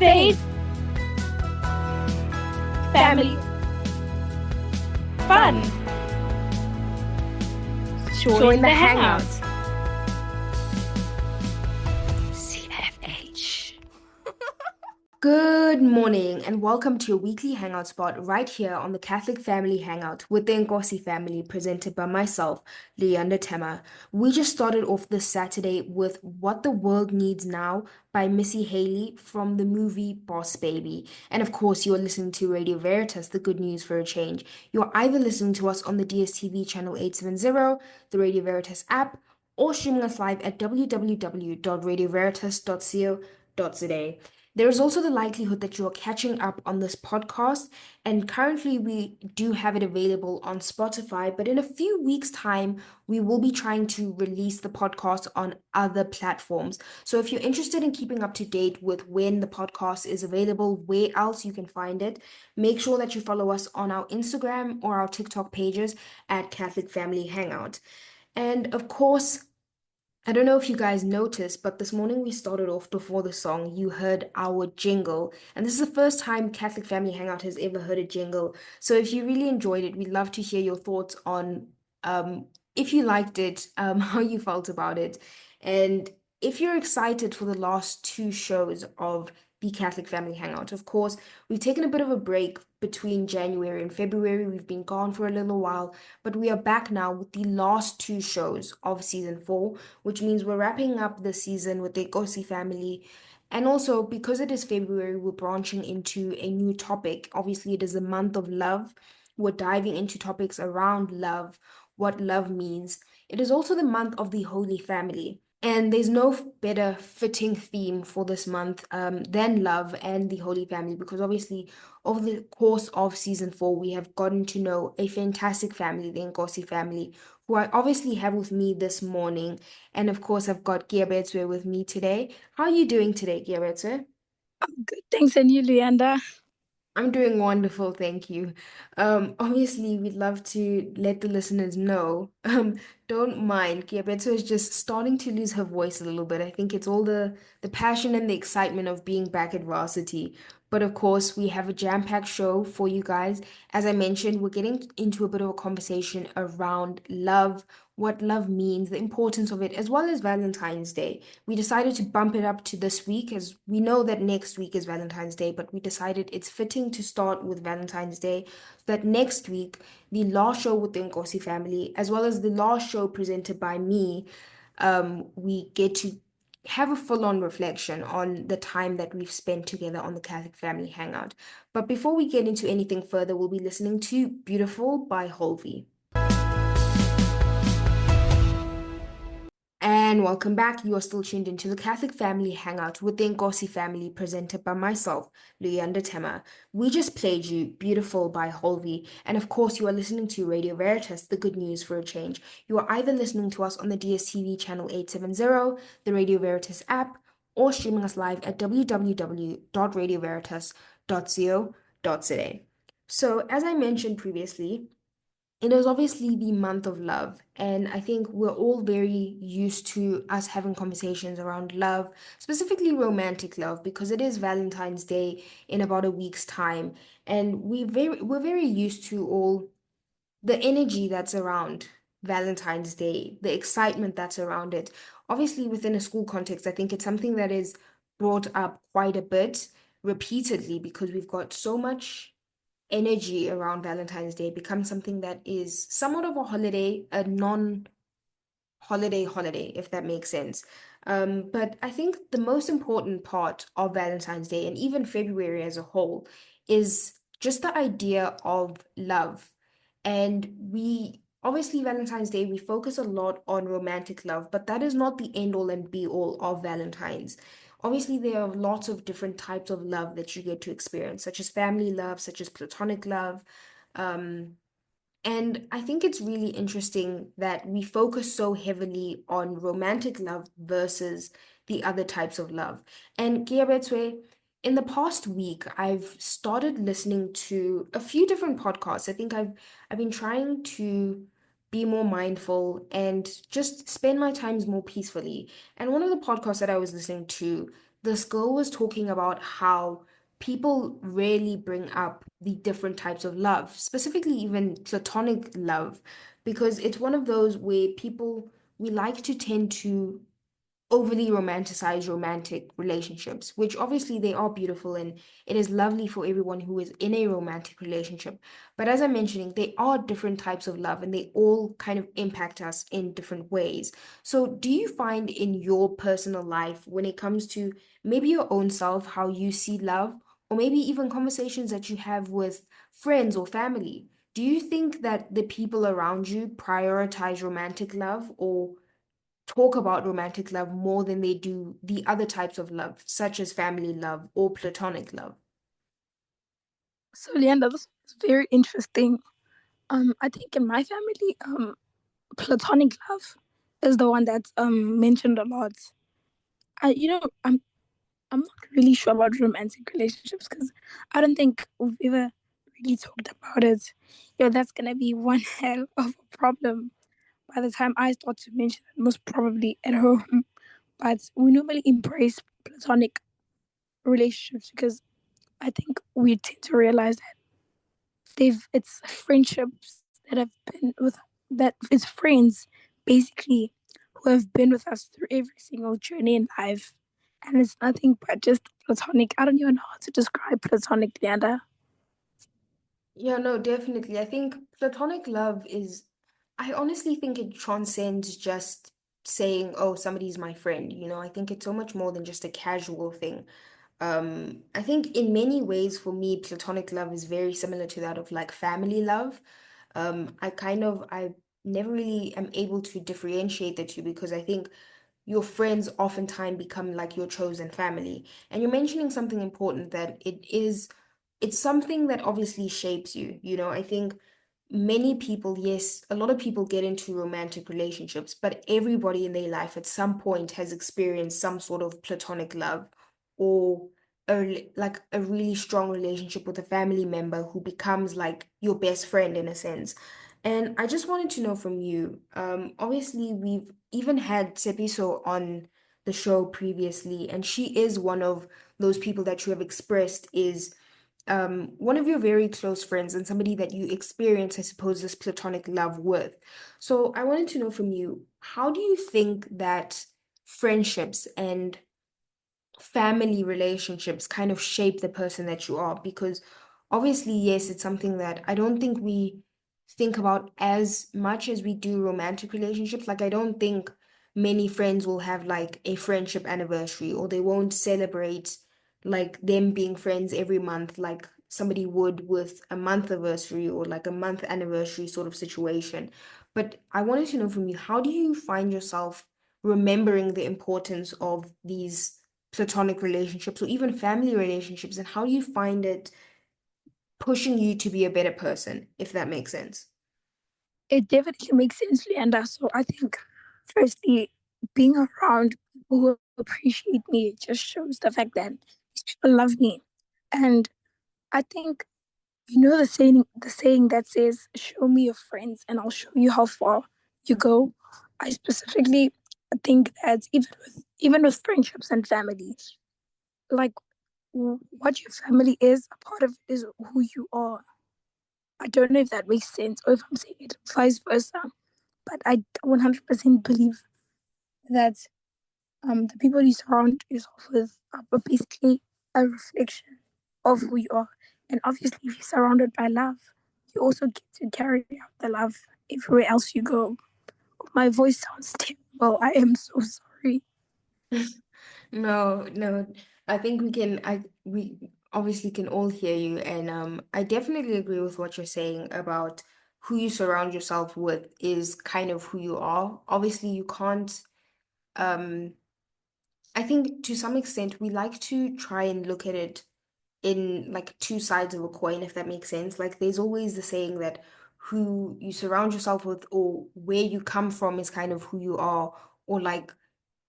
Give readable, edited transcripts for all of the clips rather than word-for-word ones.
faith, family, fun. Join the hangout. CFH. Good morning and welcome to your weekly hangout spot right here on the Catholic Family Hangout with the Nkosi family, presented by myself, Leander Tema. We just started off this Saturday with What the World Needs Now by Missy Haley from the movie Boss Baby. And of course, you are listening to Radio Veritas, the good news for a change. You're either listening to us on the DSTV channel 870, the Radio Veritas app, or streaming us live at www.radioveritas.co.za. There is also the likelihood that you are catching up on this podcast, and currently we do have it available on Spotify, but in a few weeks' time, we will be trying to release the podcast on other platforms. So if you're interested in keeping up to date with when the podcast is available, where else you can find it, make sure that you follow us on our Instagram or our TikTok pages at Catholic Family Hangout. And of course, I don't know if you guys noticed, but this morning we started off before the song. You heard our jingle, and this is the first time Catholic Family Hangout has ever heard a jingle. So if you really enjoyed it, we'd love to hear your thoughts on if you liked it, how you felt about it, and if you're excited for the last two shows of the Catholic Family Hangout. Of course, we've taken a bit of a break between January and February. We've been gone for a little while, but we are back now with the last two shows of season 4, which means we're wrapping up the season with the Gosi family. And also, because it is February, we're branching into a new topic. Obviously, it is a month of love. We're diving into topics around love, what love means. It is also the month of the Holy Family. And there's no better fitting theme for this month than love and the Holy Family, because obviously, over the course of season 4, we have gotten to know a fantastic family, the Nkosi family, who I obviously have with me this morning. And of course, I've got Giabetswe with me today. How are you doing today, Giabetswe? Good, thanks, and you, Leander. I'm doing wonderful, thank you. Obviously, we'd love to let the listeners know. Don't mind, Kiabeto is just starting to lose her voice a little bit. I think it's all the passion and the excitement of being back at varsity. But of course, we have a jam-packed show for you guys. As I mentioned, we're getting into a bit of a conversation around love, what love means, the importance of it, as well as Valentine's Day. We decided to bump it up to this week as we know that next week is Valentine's Day, but we decided it's fitting to start with Valentine's Day so that next week, the last show with the Nkosi family, as well as the last show presented by me, we get to have a full-on reflection on the time that we've spent together on the Catholic Family Hangout. But before we get into anything further, we'll be listening to Beautiful by Holvey. And welcome back. You are still tuned into the Catholic Family Hangout with the Nkosi family, presented by myself, Leander Tema. We just played you Beautiful by Holvey, and of course, you are listening to Radio Veritas, the good news for a change. You are either listening to us on the DSTV channel 870, the Radio Veritas app, or streaming us live at www.radioveritas.co.za. So, as I mentioned previously, it is obviously the month of love, and I think we're all very used to us having conversations around love, specifically romantic love, because it is Valentine's Day in about a week's time, and we're very used to all the energy that's around Valentine's Day, the excitement that's around it. Obviously, within a school context, I think it's something that is brought up quite a bit repeatedly because we've got so much energy around Valentine's Day becomes something that is somewhat of a holiday, a non-holiday holiday, if that makes sense. But I think the most important part of Valentine's Day and even February as a whole is just the idea of love. And we obviously Valentine's Day, we focus a lot on romantic love, but that is not the end all and be all of Valentine's. Obviously, there are lots of different types of love that you get to experience, such as family love, such as platonic love. Um, and I think it's really interesting that we focus so heavily on romantic love versus the other types of love. And Kiabetswe, in the past week, I've started listening to a few different podcasts. I think I've been trying to be more mindful and just spend my times more peacefully. And one of the podcasts that I was listening to, this girl was talking about how people rarely bring up the different types of love, specifically even platonic love, because it's one of those where people, we like to tend to overly romanticize romantic relationships, which obviously they are beautiful and it is lovely for everyone who is in a romantic relationship. But as I'm mentioning, there are different types of love and they all kind of impact us in different ways. So, do you find in your personal life, when it comes to maybe your own self, how you see love, or maybe even conversations that you have with friends or family? Do you think that the people around you prioritize romantic love or talk about romantic love more than they do the other types of love, such as family love or platonic love? So, Leander, this is very interesting. I think in my family, platonic love is the one that's mentioned a lot. I'm not really sure about romantic relationships because I don't think we've ever really talked about it. That's gonna be one hell of a problem by the time I start to mention it, most probably at home. But we normally embrace platonic relationships because I think we tend to realize that it's friendships that have been with that it's friends basically who have been with us through every single journey in life. And it's nothing but just platonic. I don't even know how to describe platonic, Leander. Yeah, no, definitely. I think platonic love is, I honestly think it transcends just saying, oh, somebody's my friend. I think it's so much more than just a casual thing. I think in many ways for me, platonic love is very similar to that of like family love. I never really am able to differentiate the two because I think your friends oftentimes become like your chosen family. And you're mentioning something important that it's something that obviously shapes you. I think many people, yes, a lot of people get into romantic relationships, but everybody in their life at some point has experienced some sort of platonic love or like a really strong relationship with a family member who becomes like your best friend in a sense. And I just wanted to know from you, obviously we've even had Sepiso on the show previously, and she is one of those people that you have expressed is one of your very close friends and somebody that you experience, I suppose, this platonic love with. So I wanted to know from you, how do you think that friendships and family relationships kind of shape the person that you are? Because obviously, yes, it's something that I don't think we think about as much as we do romantic relationships. Like, I don't think many friends will have like a friendship anniversary or they won't celebrate like them being friends every month, like somebody would with a month anniversary or like a month anniversary sort of situation. But I wanted to know from you, how do you find yourself remembering the importance of these platonic relationships or even family relationships, and how do you find it pushing you to be a better person, if that makes sense? It definitely makes sense, Leander. So I think, firstly, being around people who appreciate me just shows the fact that these people love me. And I think the saying that says, "Show me your friends, and I'll show you how far you go." I specifically think that even with friendships and family, like what your family is, a part of it is who you are. I don't know if that makes sense or if I'm saying it vice versa, but I 100% believe that the people you surround yourself with are basically a reflection of who you are. And obviously, if you're surrounded by love, you also get to carry out the love everywhere else you go. My voice sounds terrible. I am so sorry. No, no, I think we obviously can all hear you, and I definitely agree with what you're saying about who you surround yourself with is kind of who you are. Obviously, you can't um I think to some extent we like to try and look at it in like two sides of a coin, if that makes sense. Like there's always the saying that who you surround yourself with or where you come from is kind of who you are, or like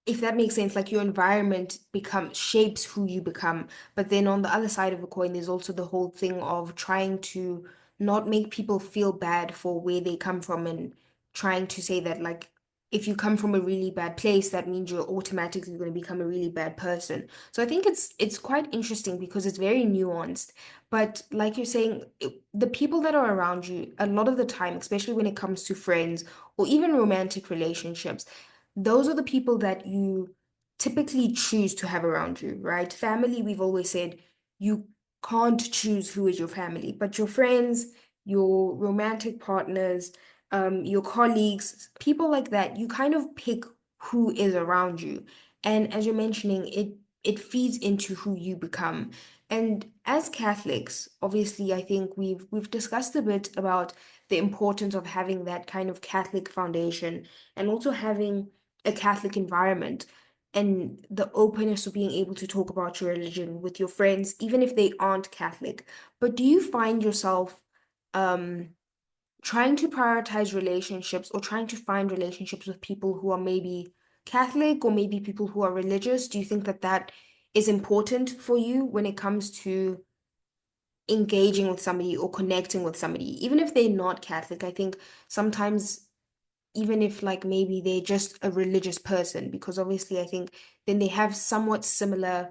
if that makes sense, like your environment becomes shapes who you become. But then on the other side of the coin, there's also the whole thing of trying to not make people feel bad for where they come from and trying to say that like if you come from a really bad place, that means you're automatically going to become a really bad person. So I think it's quite interesting because it's very nuanced. But like you're saying, the people that are around you, a lot of the time, especially when it comes to friends or even romantic relationships, those are the people that you typically choose to have around you, right? Family, we've always said you can't choose who is your family, but your friends, your romantic partners, your colleagues, people like that, you kind of pick who is around you. And as you're mentioning, it feeds into who you become. And as Catholics, obviously, I think we've discussed a bit about the importance of having that kind of Catholic foundation and also having a Catholic environment and the openness of being able to talk about your religion with your friends, even if they aren't Catholic. But do you find yourself um trying to prioritize relationships or trying to find relationships with people who are maybe Catholic or maybe people who are religious? Do you think that that is important for you when it comes to engaging with somebody or connecting with somebody, even if they're not Catholic? I think sometimes even if like maybe they're just a religious person, because obviously I think then they have somewhat similar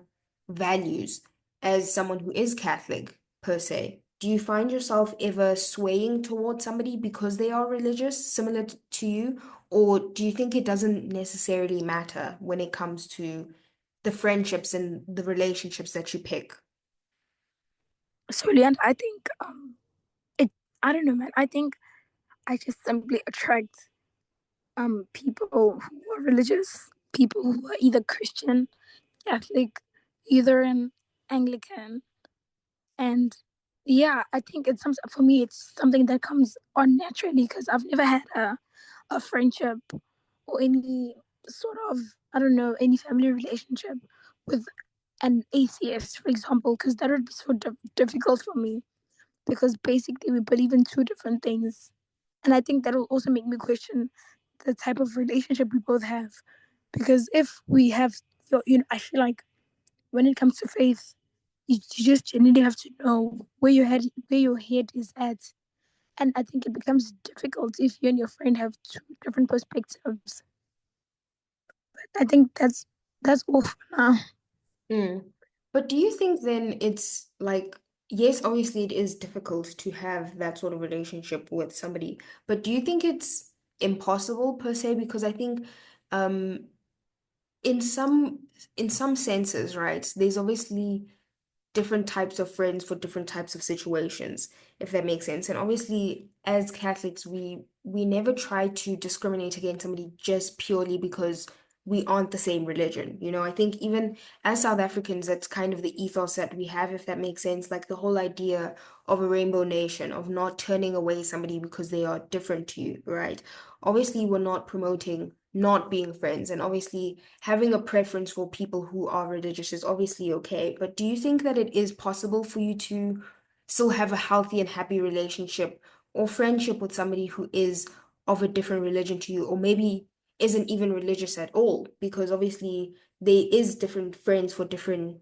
values as someone who is Catholic per se. Do you find yourself ever swaying towards somebody because they are religious, similar to you? Or do you think it doesn't necessarily matter when it comes to the friendships and the relationships that you pick? So, Leanne, I think it. I don't know, man. I think I just simply attract people who are religious, people who are either Christian, Catholic, either in Anglican, and yeah, I think it's some for me. It's something that comes on naturally because I've never had a friendship or any sort of, I don't know, any family relationship with an atheist, for example, because that would be so difficult for me because basically we believe in two different things. And I think that will also make me question the type of relationship we both have. Because if we have, I feel like when it comes to faith, you just genuinely have to know where your head is at. And I think it becomes difficult if you and your friend have two different perspectives. I think that's all for now. Mm. But do you think then it's like, yes, obviously it is difficult to have that sort of relationship with somebody, but do you think it's impossible per se? Because I think um in some in some senses, right, there's obviously different types of friends for different types of situations, if that makes sense. And obviously, as Catholics, we never try to discriminate against somebody just purely because we aren't the same religion. You know, I think even as South Africans, that's kind of the ethos that we have, if that makes sense. Like the whole idea of a rainbow nation, of not turning away somebody because they are different to you, right? Obviously, we're not promoting not being friends, and obviously having a preference for people who are religious is obviously okay, but do you think that it is possible for you to still have a healthy and happy relationship or friendship with somebody who is of a different religion to you, or maybe isn't even religious at all? Because obviously there is different friends for different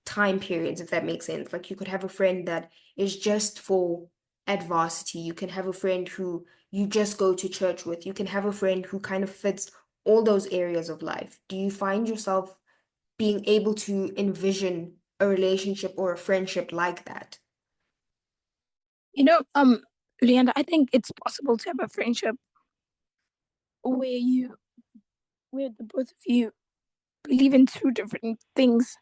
time periods, if that makes sense. Like you could have a friend that is just for adversity. You can have a friend who you just go to church with. You can have a friend who kind of fits all those areas of life. Do you find yourself being able to envision a relationship or a friendship like that? You know, Leander, I think it's possible to have a friendship where the both of you believe in two different things.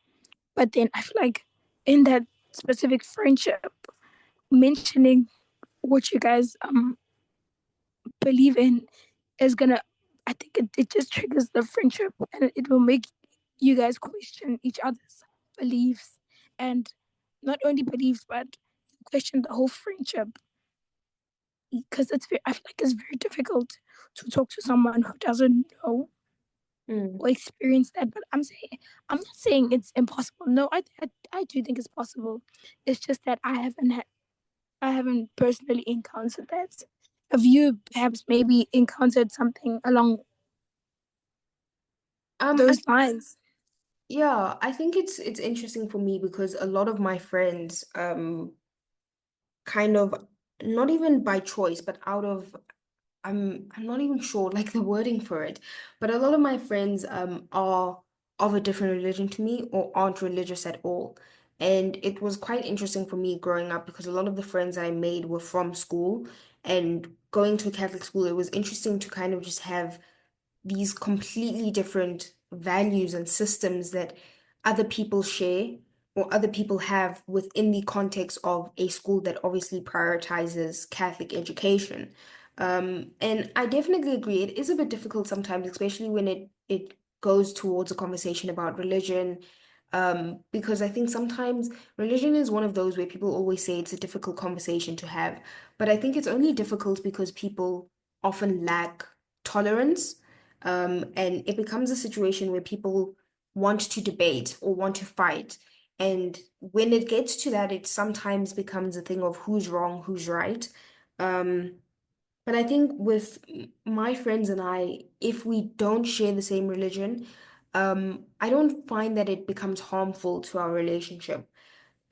But then I feel like in that specific friendship, mentioning what you guys believe in is gonna, I think it just triggers the friendship and it will make you guys question each other's beliefs and not only beliefs but question the whole friendship because I feel like it's very difficult to talk to someone who doesn't know Mm. or experience that. But I'm not saying it's impossible. No, I do think it's possible. It's just that I haven't personally encountered that. Have you perhaps maybe encountered something along I those lines? Yeah, I think it's interesting for me because a lot of my friends kind of not even by choice, but out of I'm not even sure like the wording for it, but a lot of my friends are of a different religion to me or aren't religious at all. And it was quite interesting for me growing up because a lot of the friends that I made were from school and going to a Catholic school, it was interesting to kind of just have these completely different values and systems that other people share or other people have within the context of a school that obviously prioritizes Catholic education. And I definitely agree. It is a bit difficult sometimes, especially when it goes towards a conversation about religion. Because I think sometimes religion is one of those where people always say it's a difficult conversation to have. But I think it's only difficult because people often lack tolerance, and it becomes a situation where people want to debate or want to fight. And when it gets to that, it sometimes becomes a thing of who's wrong, who's right. Um, but I think with my friends and I, if we don't share the same religion, I don't find that it becomes harmful to our relationship.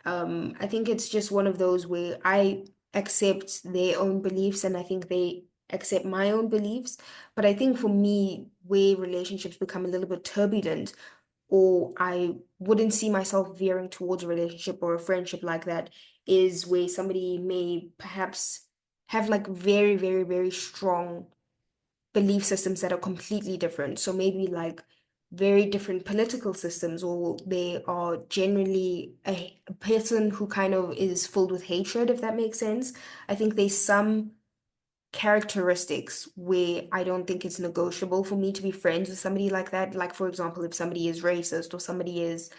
I think it's just one of those where I accept their own beliefs and I think they accept my own beliefs. But I think for me, where relationships become a little bit turbulent, or I wouldn't see myself veering towards a relationship or a friendship like that, is where somebody may perhaps have like very, very, very strong belief systems that are completely different. So maybe like very different political systems, or they are generally a person who kind of is filled with hatred, if that makes sense. I think there's some characteristics where I don't think it's negotiable for me to be friends with somebody like that. Like, for example, if somebody is racist or somebody is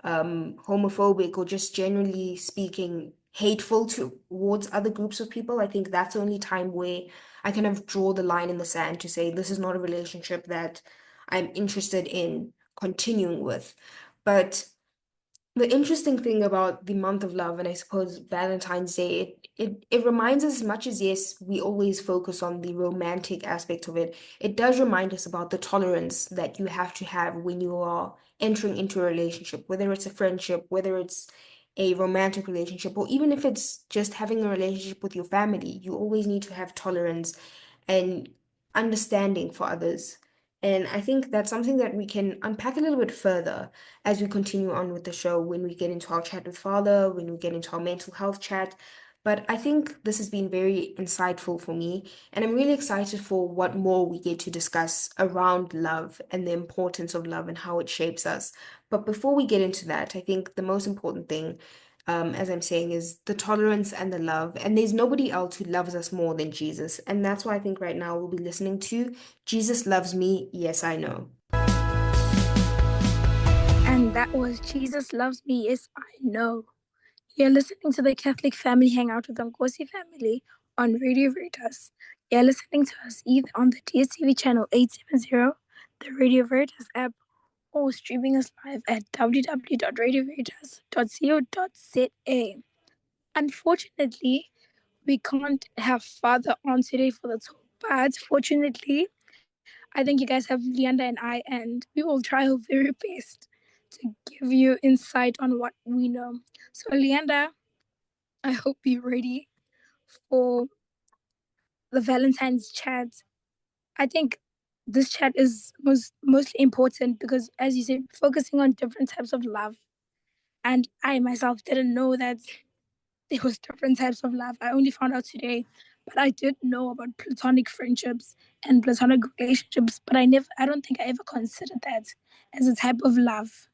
homophobic or just generally speaking hateful towards other groups of people, I think that's the only time where I kind of draw the line in the sand to say this is not a relationship that I'm interested in continuing with. But the interesting thing about the month of love, and I suppose Valentine's Day, it reminds us, as much as yes, we always focus on the romantic aspect of it, it does remind us about the tolerance that you have to have when you are entering into a relationship, whether it's a friendship, whether it's a romantic relationship, or even if it's just having a relationship with your family, you always need to have tolerance and understanding for others. And I think that's something that we can unpack a little bit further as we continue on with the show, when we get into our chat with Father, when we get into our mental health chat. But I think this has been very insightful for me, and I'm really excited for what more we get to discuss around love and the importance of love and how it shapes us. But before we get into that, I think the most important thing, as I'm saying, is the tolerance and the love. And there's nobody else who loves us more than Jesus. And that's why I think right now we'll be listening to Jesus Loves Me, Yes, I Know. And that was Jesus Loves Me, Yes, I Know. You're listening to the Catholic Family Hangout with the Nkosi family on Radio Veritas. You're listening to us either on the DSTV channel 870, the Radio Veritas app, or streaming us live at www.radioveritas.co.za. Unfortunately, we can't have Father on today for the talk, but fortunately, I think you guys have Leander and I, and we will try our very best to give you insight on what we know. So, Leander, I hope you're ready for the Valentine's chat. I think this chat is mostly important because, as you said, focusing on different types of love. And I myself didn't know that there was different types of love. I only found out today, but I did know about platonic friendships and platonic relationships. But I don't think I ever considered that as a type of love.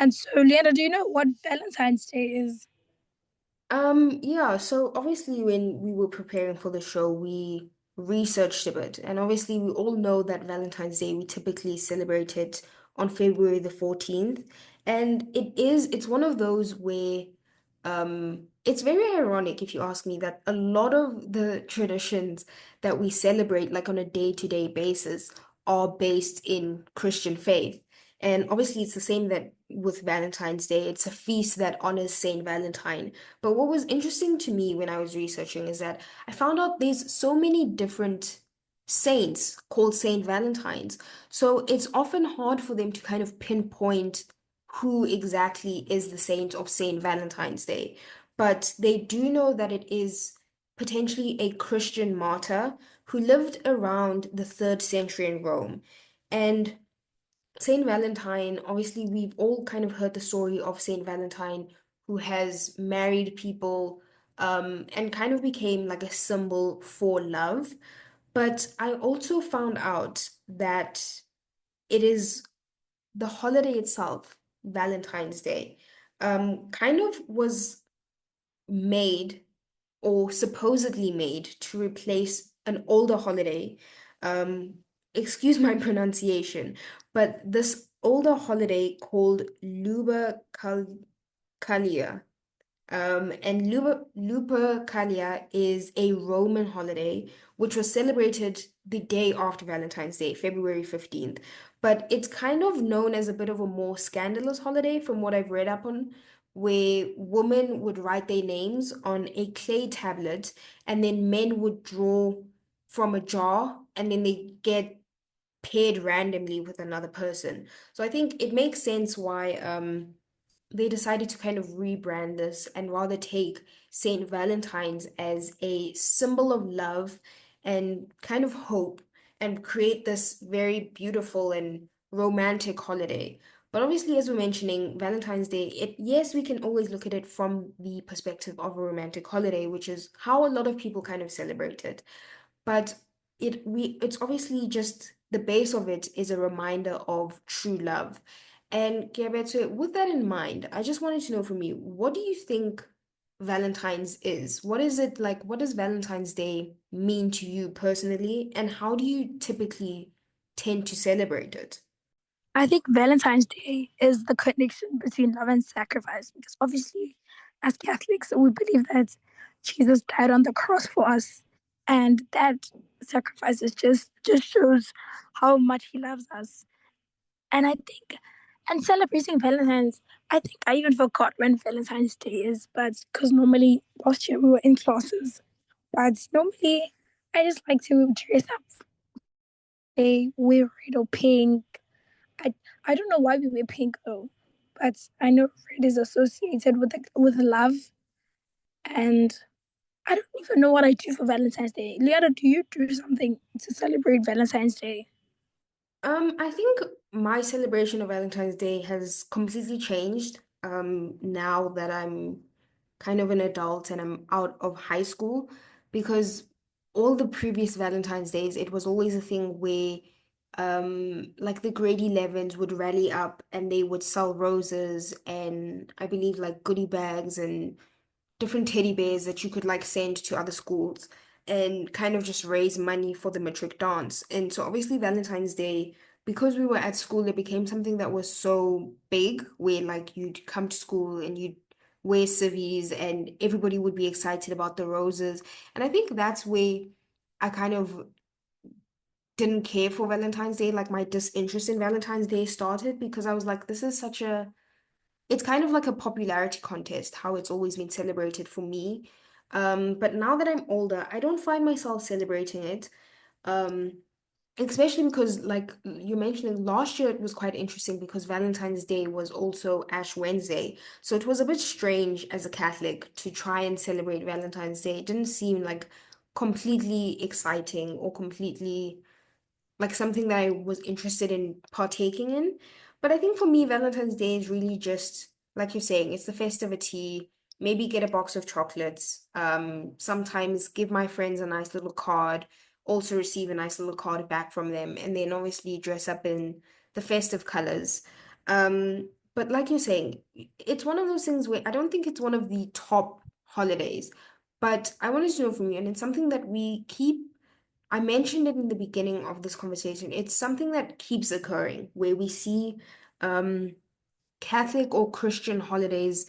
And so, Leanna, do you know what Valentine's Day is? Yeah, so obviously when we were preparing for the show, we researched a bit. And obviously we all know that Valentine's Day we typically celebrate it on February the 14th. And it's one of those where it's very ironic if you ask me that a lot of the traditions that we celebrate like on a day-to-day basis are based in Christian faith. And obviously it's the same that with Valentine's Day. It's a feast that honors Saint Valentine. But what was interesting to me when I was researching is that I found out there's so many different saints called Saint Valentines. So it's often hard for them to kind of pinpoint who exactly is the saint of Saint Valentine's Day. But they do know that it is potentially a Christian martyr who lived around the third century in Rome. And Saint Valentine, obviously, we've all kind of heard the story of Saint Valentine, who has married people and kind of became like a symbol for love. But I also found out that it is the holiday itself, Valentine's Day, kind of was made or supposedly made to replace an older holiday. Um, excuse my pronunciation, but this older holiday called Lupercalia. And Lupercalia is a Roman holiday which was celebrated the day after Valentine's Day, February 15th. But it's kind of known as a bit of a more scandalous holiday from what I've read up on, where women would write their names on a clay tablet and then men would draw from a jar and then they get paired randomly with another person. So I think it makes sense why they decided to kind of rebrand this and rather take Saint Valentine's as a symbol of love and kind of hope and create this very beautiful and romantic holiday. But obviously, as we're mentioning, Valentine's Day, yes, we can always look at it from the perspective of a romantic holiday, which is how a lot of people kind of celebrate it. But it's obviously just the base of it is a reminder of true love. And Kiabetse, with that in mind, I just wanted to know from you, what do you think Valentine's is? What is it like? What does Valentine's Day mean to you personally? And how do you typically tend to celebrate it? I think Valentine's Day is the connection between love and sacrifice because obviously, as Catholics, we believe that Jesus died on the cross for us, and that sacrifice is just shows how much He loves us. And I think, and celebrating Valentine's, I think I even forgot when Valentine's Day is, but because normally last year we were in classes, but normally I just like to dress up, wear red or pink. I I don't know why we wear pink though, but I know red is associated with love, and I don't even know what I do for Valentine's Day. Liana, do you do something to celebrate Valentine's Day? I think my celebration of Valentine's Day has completely changed now that I'm kind of an adult and I'm out of high school because all the previous Valentine's Days, it was always a thing where like the grade 11s would rally up and they would sell roses and I believe like goodie bags and different teddy bears that you could like send to other schools and kind of just raise money for the matric dance. And so obviously Valentine's Day, because we were at school, it became something that was so big where like you'd come to school and you'd wear civvies and everybody would be excited about the roses. And I think that's where I kind of didn't care for Valentine's Day. Like my disinterest in Valentine's Day started because I was like, this is such a it's kind of like a popularity contest, how it's always been celebrated for me. But now that I'm older, I don't find myself celebrating it. Um, Especially because, like you mentioning, last year it was quite interesting because Valentine's Day was also Ash Wednesday. So it was a bit strange as a Catholic to try and celebrate Valentine's Day. It didn't seem like completely exciting or completely like something that I was interested in partaking in. But I think for me, Valentine's Day is really just like you're saying, it's the festivity. Maybe get a box of chocolates. Sometimes give my friends a nice little card. Also receive a nice little card back from them, and then obviously dress up in the festive colors. But like you're saying, it's one of those things where I don't think it's one of the top holidays. But I wanted to know from you, and it's something that we keep I mentioned it in the beginning of this conversation. It's something that keeps occurring where we see um, Catholic or Christian holidays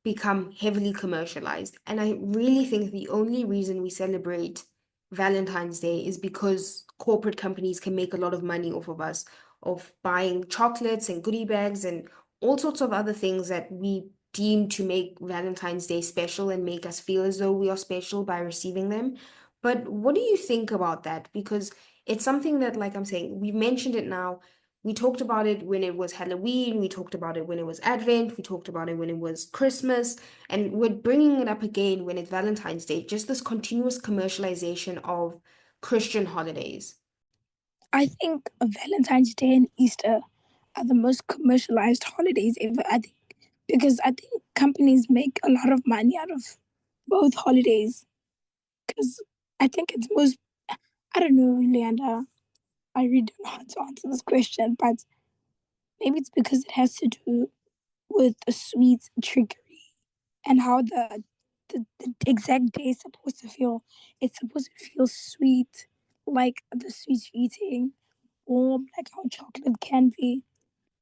become heavily commercialized. And I really think the only reason we celebrate Valentine's Day is because corporate companies can make a lot of money off of us, of buying chocolates and goodie bags and all sorts of other things that we deem to make Valentine's Day special and make us feel as though we are special by receiving them. But what do you think about that? Because it's something that, like I'm saying, we've mentioned it now. We talked about it when it was Halloween, we talked about it when it was Advent, we talked about it when it was Christmas, and we're bringing it up again when it's Valentine's Day, just this continuous commercialization of Christian holidays. I think Valentine's Day and Easter are the most commercialized holidays ever. I think because I think companies make a lot of money out of both holidays. Because I think it's most. I don't know, Leander. I really don't know how to answer this question, but maybe it's because it has to do with the sweet trickery and how the exact day is supposed to feel. It's supposed to feel sweet, like the sweet you're eating, warm, like how chocolate can be.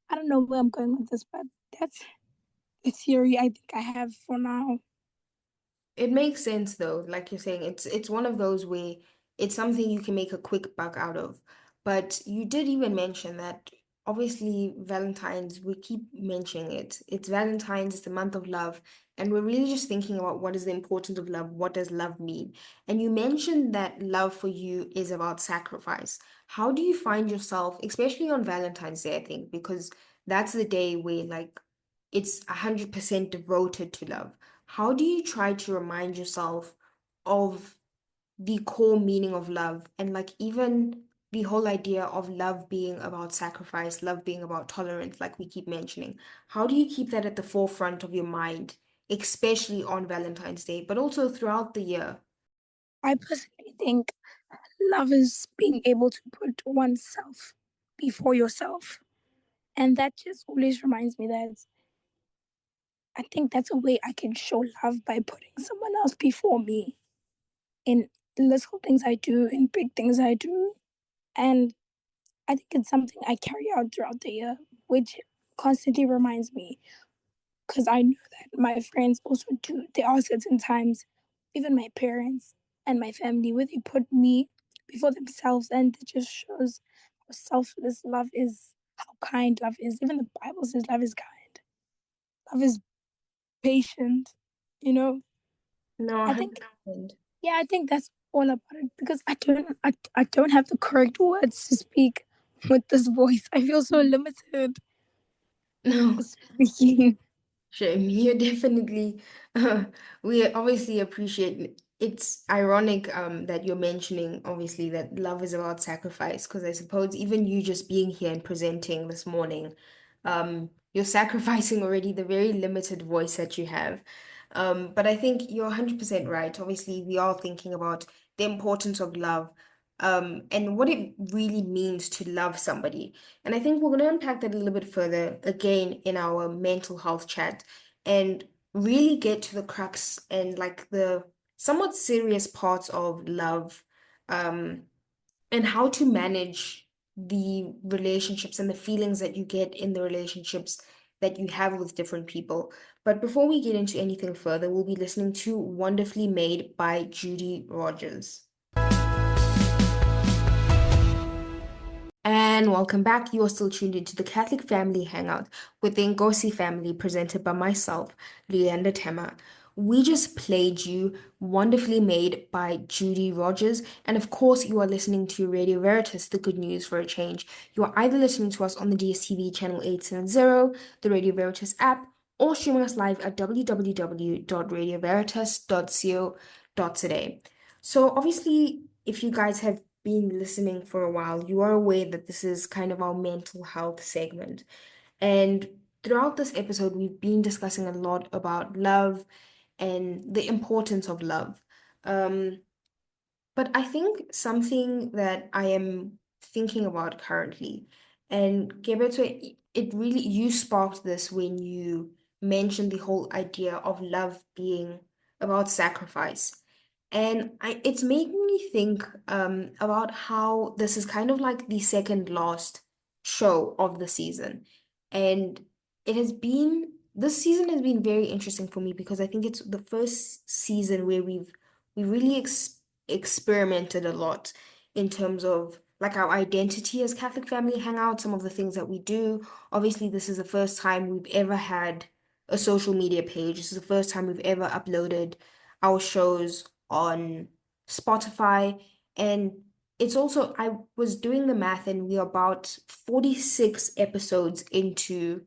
I don't know where I'm going with this, but that's the theory I think I have for now. It makes sense though, like you're saying, it's one of those where it's something you can make a quick buck out of. But you did even mention that obviously Valentine's, we keep mentioning it. It's Valentine's, it's the month of love, and we're really just thinking about what is the importance of love, what does love mean? And you mentioned that love for you is about sacrifice. How do you find yourself, especially on Valentine's Day, I think, because that's the day where like it's 100% devoted to love. How do you try to remind yourself of the core meaning of love and like even the whole idea of love being about sacrifice, love being about tolerance, like we keep mentioning? How do you keep that at the forefront of your mind, especially on Valentine's Day, but also throughout the year? I personally think love is being able to put oneself before yourself. And that just always reminds me that I think that's a way I can show love by putting someone else before me in little things I do, in big things I do. And I think it's something I carry out throughout the year, which constantly reminds me because I know that my friends also do. There are certain times, even my parents and my family, where they put me before themselves, and it just shows how selfless love is, how kind love is. Even the Bible says love is kind, love is patient. You know, No, I think 100%. yeah, I think that's all about it because I don't have the correct words to speak with this voice. I feel so limited No. speaking. Shame. You're definitely, we obviously appreciate it's ironic that you're mentioning obviously that love is about sacrifice because I suppose even you just being here and presenting this morning, you're sacrificing already the very limited voice that you have. But I think you're 100% right. Obviously, we are thinking about the importance of love, and what it really means to love somebody. And I think we're going to unpack that a little bit further again in our mental health chat and really get to the crux and like the somewhat serious parts of love, um, and how to manage the relationships and the feelings that you get in the relationships that you have with different people. But before we get into anything further, we'll be listening to Wonderfully Made by Judy Rogers. And welcome back. You are still tuned into the Catholic Family Hangout with the Ngosi family, presented by myself, Leander Tema. We just played you Wonderfully Made by Judy Rogers. And of course, you are listening to Radio Veritas, the good news for a change. You are either listening to us on the DSTV channel 870, the Radio Veritas app, or streaming us live at www.radioveritas.co.today. So obviously, if you guys have been listening for a while, you are aware that this is kind of our mental health segment. And throughout this episode, we've been discussing a lot about love and the importance of love. Um, but I think something that I am thinking about currently, and Gebeto, it really, you sparked this when you mentioned the whole idea of love being about sacrifice. And it's making me think about how this is kind of like the second last show of the season. And this season has been very interesting for me because I think it's the first season where we really experimented a lot in terms of like our identity as Catholic Family Hangout, some of the things that we do. Obviously, this is the first time we've ever had a social media page. This is the first time we've ever uploaded our shows on Spotify. And it's also, I was doing the math and we're about 46 episodes into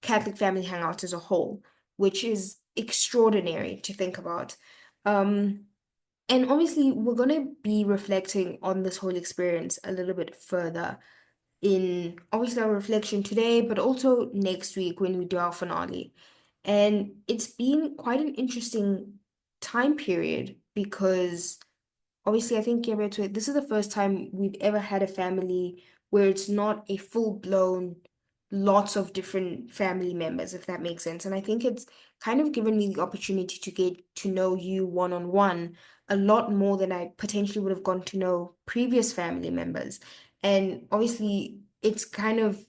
Catholic Family Hangouts as a whole, which is extraordinary to think about. Um, and obviously, we're going to be reflecting on this whole experience a little bit further in obviously our reflection today, but also next week when we do our finale. And it's been quite an interesting time period because obviously, I think, yeah, this is the first time we've ever had a family where it's not a full-blown, lots of different family members, if that makes sense. And I think it's kind of given me the opportunity to get to know you one-on-one a lot more than I potentially would have gotten to know previous family members. And obviously, it's kind of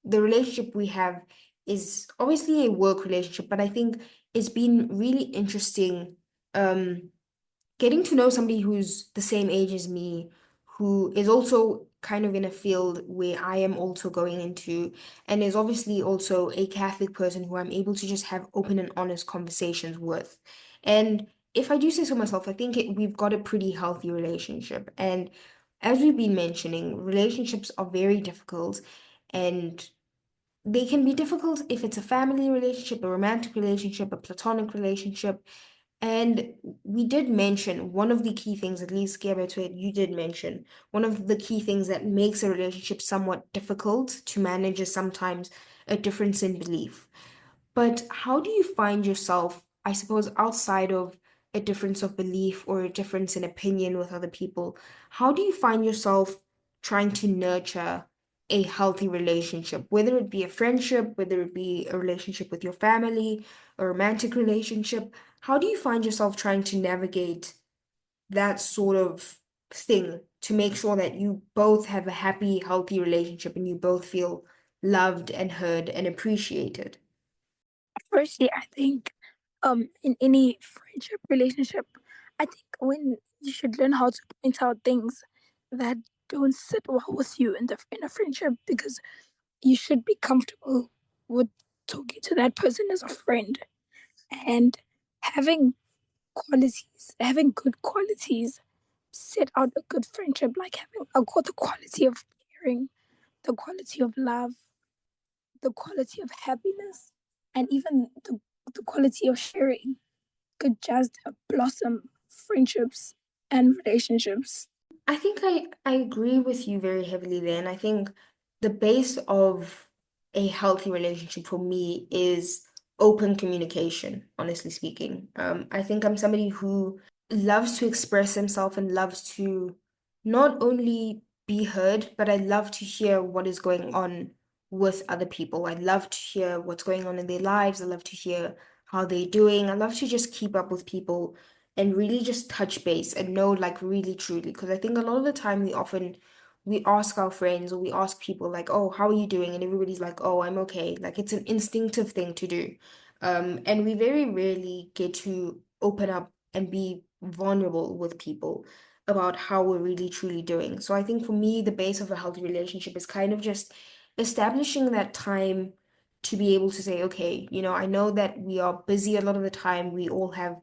the relationship we have is obviously a work relationship, but I think it's been really interesting. Getting to know somebody who's the same age as me, who is also kind of in a field where I am also going into, and is obviously also a Catholic person who I'm able to just have open and honest conversations with. And if I do say so myself, I think we've got a pretty healthy relationship. And as we've been mentioning, relationships are very difficult and they can be difficult if it's a family relationship, a romantic relationship, a platonic relationship. And we did mention one of the key things, at least Geberit, you did mention, one of the key things that makes a relationship somewhat difficult to manage is sometimes a difference in belief. But how do you find yourself, I suppose, outside of a difference of belief or a difference in opinion with other people? How do you find yourself trying to nurture a healthy relationship, whether it be a friendship, whether it be a relationship with your family, a romantic relationship? How do you find yourself trying to navigate that sort of thing to make sure that you both have a happy, healthy relationship and you both feel loved and heard and appreciated? Firstly, I think in any friendship relationship, I think when you should learn how to point out things that don't sit well with you in a friendship, because you should be comfortable with talking to that person as a friend, and having having good qualities set out a good friendship, like having the quality of caring, the quality of love, the quality of happiness, and even the quality of sharing could just blossom friendships and relationships. I think I agree with you very heavily there. And I think the base of a healthy relationship for me is open communication, honestly speaking. I think I'm somebody who loves to express himself and loves to not only be heard, but I love to hear what is going on with other people. I love to hear what's going on in their lives. I love to hear how they're doing. I love to just keep up with people and really just touch base and know like really truly, because I think a lot of the time we ask our friends or we ask people like, oh, how are you doing, and everybody's like, oh, I'm okay, like it's an instinctive thing to do. And we very rarely get to open up and be vulnerable with people about how we're really truly doing. So I think for me the base of a healthy relationship is kind of just establishing that time to be able to say, okay, I know that we are busy a lot of the time, we all have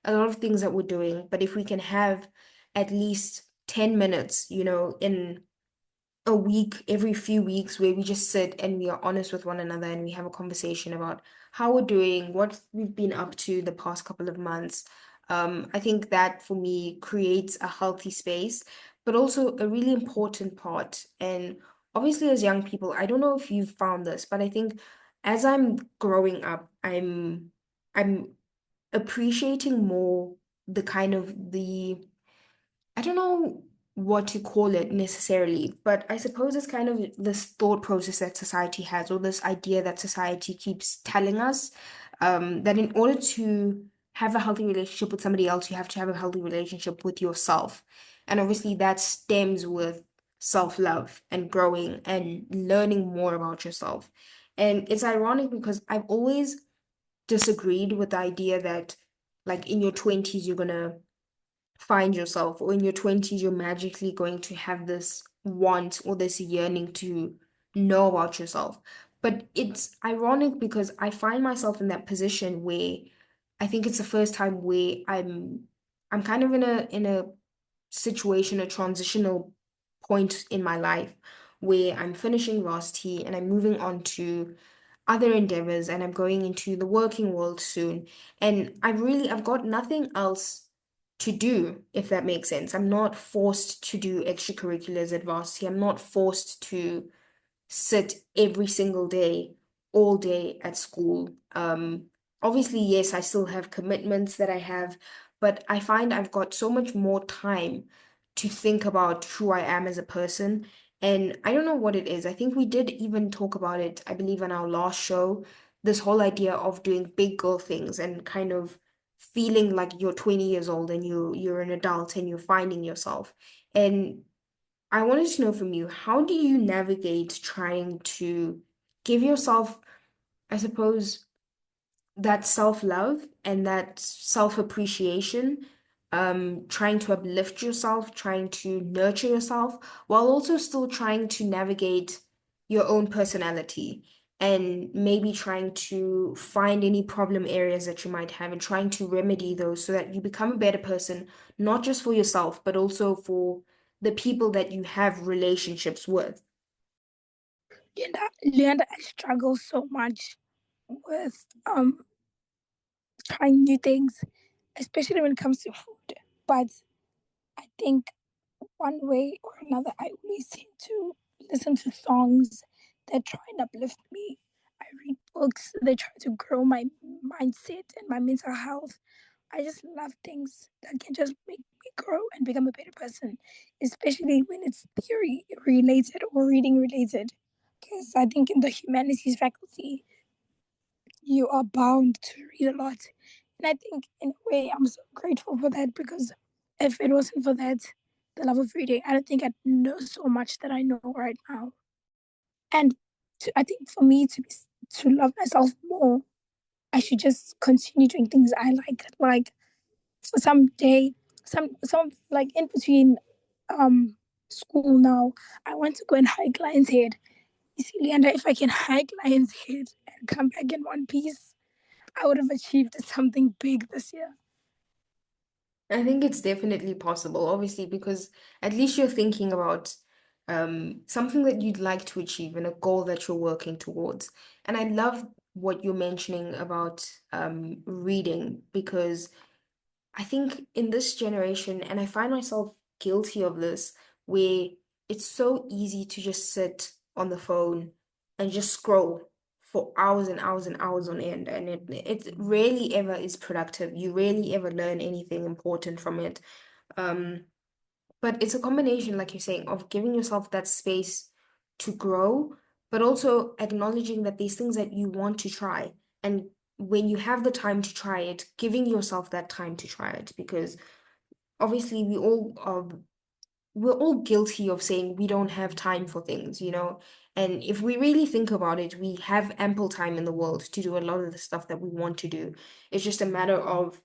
a lot of things that we're doing, but if we can have at least 10 minutes, in a week, every few weeks, where we just sit and we are honest with one another and we have a conversation about how we're doing, what we've been up to the past couple of months. I think that for me creates a healthy space, but also a really important part. And obviously, as young people, I don't know if you've found this, but I think as I'm growing up, I'm appreciating more the kind of the I don't know what to call it necessarily, but I suppose it's kind of this thought process that society has, or this idea that society keeps telling us, that in order to have a healthy relationship with somebody else, you have to have a healthy relationship with yourself. And obviously, that stems with self-love and growing and learning more about yourself. And it's ironic because I've always disagreed with the idea that, like, in your 20s, you're gonna find yourself, or in your 20s you're magically going to have this want or this yearning to know about yourself. But it's ironic because I find myself in that position where I think it's the first time where I'm kind of in a situation, a transitional point in my life where I'm finishing varsity and I'm moving on to other endeavors and I'm going into the working world soon. And I've got nothing else to do, if that makes sense. I'm not forced to do extracurriculars at varsity. I'm not forced to sit every single day, all day at school. Obviously, yes, I still have commitments that I have, but I find I've got so much more time to think about who I am as a person. And I don't know what it is. I think we did even talk about it, I believe, on our last show, this whole idea of doing big girl things and kind of feeling like you're 20 years old and you're an adult and you're finding yourself. And I wanted to know from you, how do you navigate trying to give yourself, I suppose, that self-love and that self-appreciation, trying to uplift yourself, trying to nurture yourself, while also still trying to navigate your own personality and maybe trying to find any problem areas that you might have and trying to remedy those so that you become a better person, not just for yourself, but also for the people that you have relationships with. Leander, I struggle so much with trying new things, especially when it comes to food. But I think one way or another, I always tend to listen to songs that try and uplift me. I read books that try to grow my mindset and my mental health. I just love things that can just make me grow and become a better person, especially when it's theory related or reading related. Because I think in the humanities faculty, you are bound to read a lot. And I think, in a way, I'm so grateful for that because if it wasn't for that, the love of reading, I don't think I'd know so much that I know right now. And I think for me to love myself more, I should just continue doing things I like. Like for some day, some like in between um school now, I want to go and hike Lion's Head. You see, Leander, if I can hike Lion's Head and come back in one piece, I would have achieved something big this year. I think it's definitely possible, obviously, because at least you're thinking about something that you'd like to achieve and a goal that you're working towards. And I love what you're mentioning about reading because I think in this generation, and I find myself guilty of this, where it's so easy to just sit on the phone and just scroll for hours and hours and hours on end. And it rarely ever is productive. You rarely ever learn anything important from it. Um, but it's a combination, like you're saying, of giving yourself that space to grow, but also acknowledging that these things that you want to try. And when you have the time to try it, giving yourself that time to try it. Because obviously we're all guilty of saying we don't have time for things, you know? And if we really think about it, we have ample time in the world to do a lot of the stuff that we want to do. It's just a matter of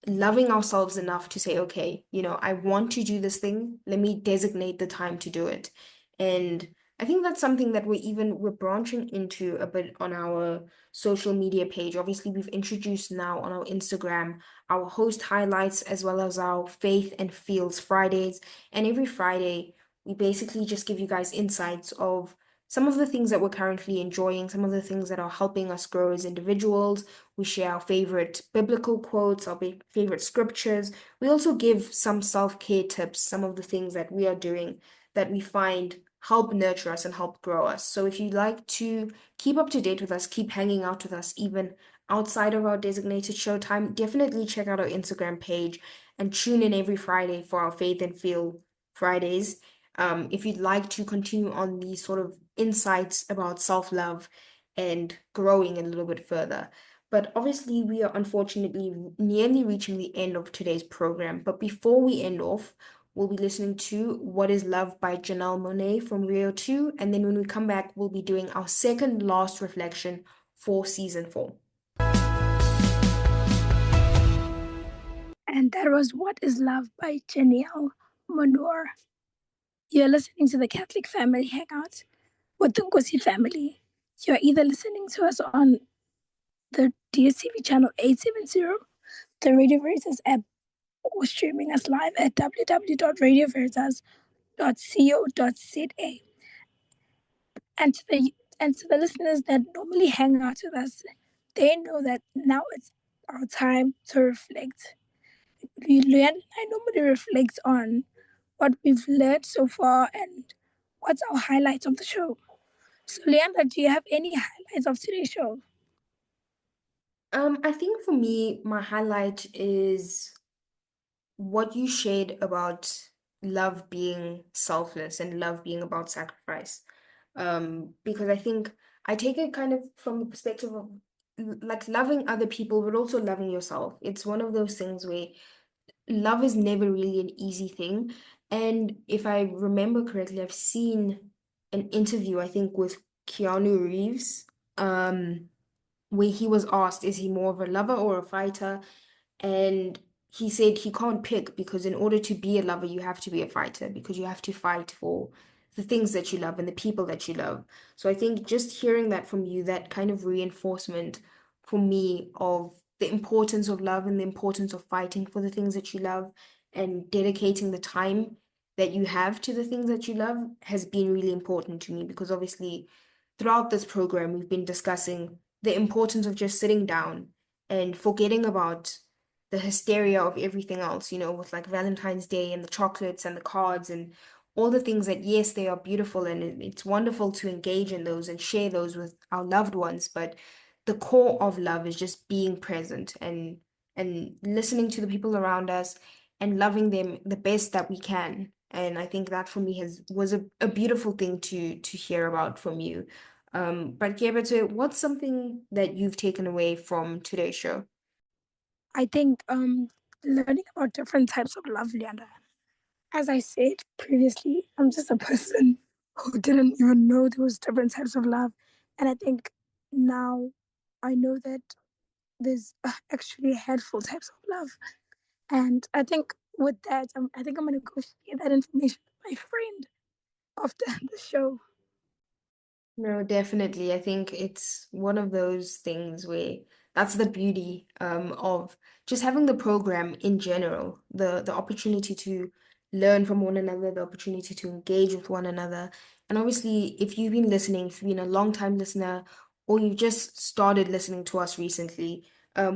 loving ourselves enough to say, okay, I want to do this thing. Let me designate the time to do it. And I think that's something that we're branching into a bit on our social media page. Obviously, we've introduced now on our Instagram our host highlights as well as our Faith and Feels Fridays. And every Friday, we basically just give you guys insights of some of the things that we're currently enjoying, some of the things that are helping us grow as individuals. We share our favorite biblical quotes, our favorite scriptures. We also give some self-care tips, some of the things that we are doing that we find help nurture us and help grow us. So if you'd like to keep up to date with us, keep hanging out with us even outside of our designated show time, definitely check out our Instagram page and tune in every Friday for our Faith and Feel Fridays. If you'd like to continue on these sort of insights about self-love and growing a little bit further. But obviously, we are unfortunately nearly reaching the end of today's program. But before we end off, we'll be listening to What is Love by Janelle Monet from Rio 2. And then when we come back, we'll be doing our second last reflection for season 4. And that was What is Love by Janelle Monet. You're listening to the Catholic Family Hangout with the Ngozi family. You're either listening to us on the DSTV channel 870, the Radio Veritas app, or streaming us live at www.radioveritas.co.za. And to the listeners that normally hang out with us, they know that now it's our time to reflect. Leanne and I normally reflect on what we've learned so far and what's our highlights of the show. So, Leandra, do you have any highlights of today's show? I think for me, my highlight is what you shared about love being selfless and love being about sacrifice. Because I think I take it kind of from the perspective of like loving other people, but also loving yourself. It's one of those things where love is never really an easy thing. And if I remember correctly, I've seen an interview, I think, with Keanu Reeves, where he was asked, is he more of a lover or a fighter? And he said he can't pick because in order to be a lover, you have to be a fighter because you have to fight for the things that you love and the people that you love. So I think just hearing that from you, that kind of reinforcement for me of the importance of love and the importance of fighting for the things that you love and dedicating the time that you have to the things that you love has been really important to me because obviously throughout this program, we've been discussing the importance of just sitting down and forgetting about the hysteria of everything else, with like Valentine's Day and the chocolates and the cards and all the things that, yes, they are beautiful and it's wonderful to engage in those and share those with our loved ones. But the core of love is just being present and listening to the people around us and loving them the best that we can. And I think that for me has was a beautiful thing to hear about from you. But Gebeto, what's something that you've taken away from today's show? I think learning about different types of love, Leandra. As I said previously, I'm just a person who didn't even know there was different types of love. And I think now I know that there's actually a handful types of love. And I think with that, I think I'm going to go share that information with my friend after the show. No, definitely. I think it's one of those things where that's the beauty of just having the program in general, the opportunity to learn from one another, the opportunity to engage with one another. And obviously, if you've been listening, if you've been a long time listener, or you just started listening to us recently,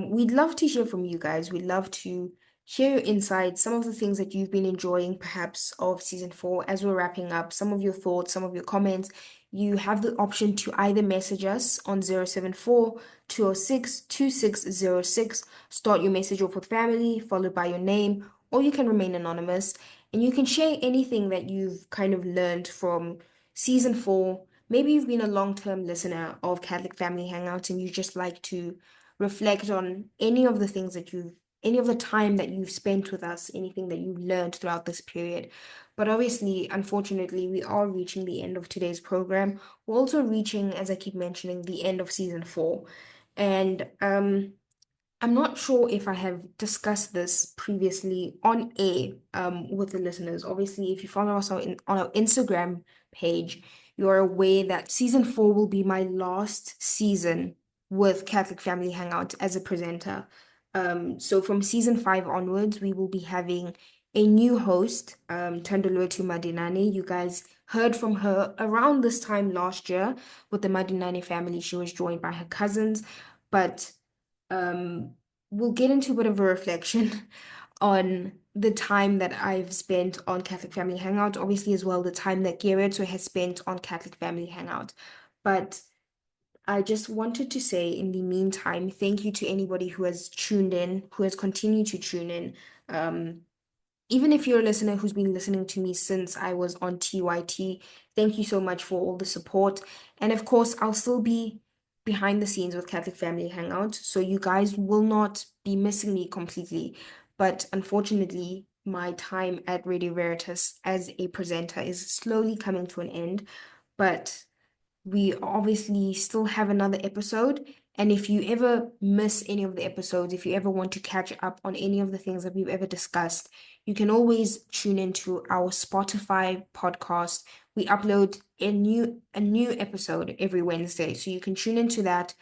we'd love to hear from you guys. We'd love to hear your insights, some of the things that you've been enjoying, perhaps of season 4 as we're wrapping up, some of your thoughts, some of your comments. You have the option to either message us on 074 206 2606, start your message off with family, followed by your name, or you can remain anonymous. And you can share anything that you've kind of learned from season 4. Maybe you've been a long-term listener of Catholic Family Hangouts and you just like to reflect on any of the things that any of the time that you've spent with us, anything that you've learned throughout this period. But obviously, unfortunately, we are reaching the end of today's program. We're also reaching, as I keep mentioning, the end of season 4. And I'm not sure if I have discussed this previously on air with the listeners. Obviously, if you follow us on our Instagram page, you are aware that season 4 will be my last season with Catholic Family Hangout as a presenter. So from season 5 onwards, we will be having a new host, Tandolotu Madinani. You guys heard from her around this time last year with the Madinani family. She was joined by her cousins, but um, we'll get into a bit of a reflection on the time that I've spent on Catholic Family Hangout, obviously as well the time that Gerardo has spent on Catholic Family Hangout. But I just wanted to say in the meantime, thank you to anybody who has tuned in, who has continued to tune in. Um, Even if you're a listener who's been listening to me since I was on TYT, thank you so much for all the support. And of course, I'll still be behind the scenes with Catholic Family Hangout, so you guys will not be missing me completely. But unfortunately, my time at Radio Veritas as a presenter is slowly coming to an end. But we obviously still have another episode. And if you ever miss any of the episodes, if you ever want to catch up on any of the things that we've ever discussed, you can always tune into our Spotify podcast. We upload a new episode every Wednesday. So you can tune into that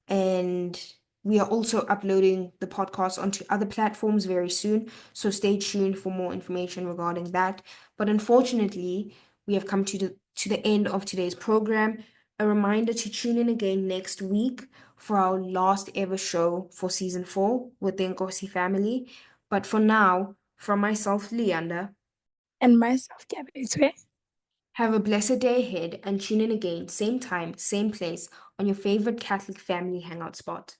and We are also uploading the podcast onto other platforms very soon, so stay tuned for more information regarding that. But unfortunately, we have come to the end of today's program. A reminder to tune in again next week for our last ever show for season 4 with the Nkosi family. But for now, from myself, Leander, And myself, Gabby. have a blessed day ahead and tune in again, same time, same place, on your favorite Catholic family hangout spot.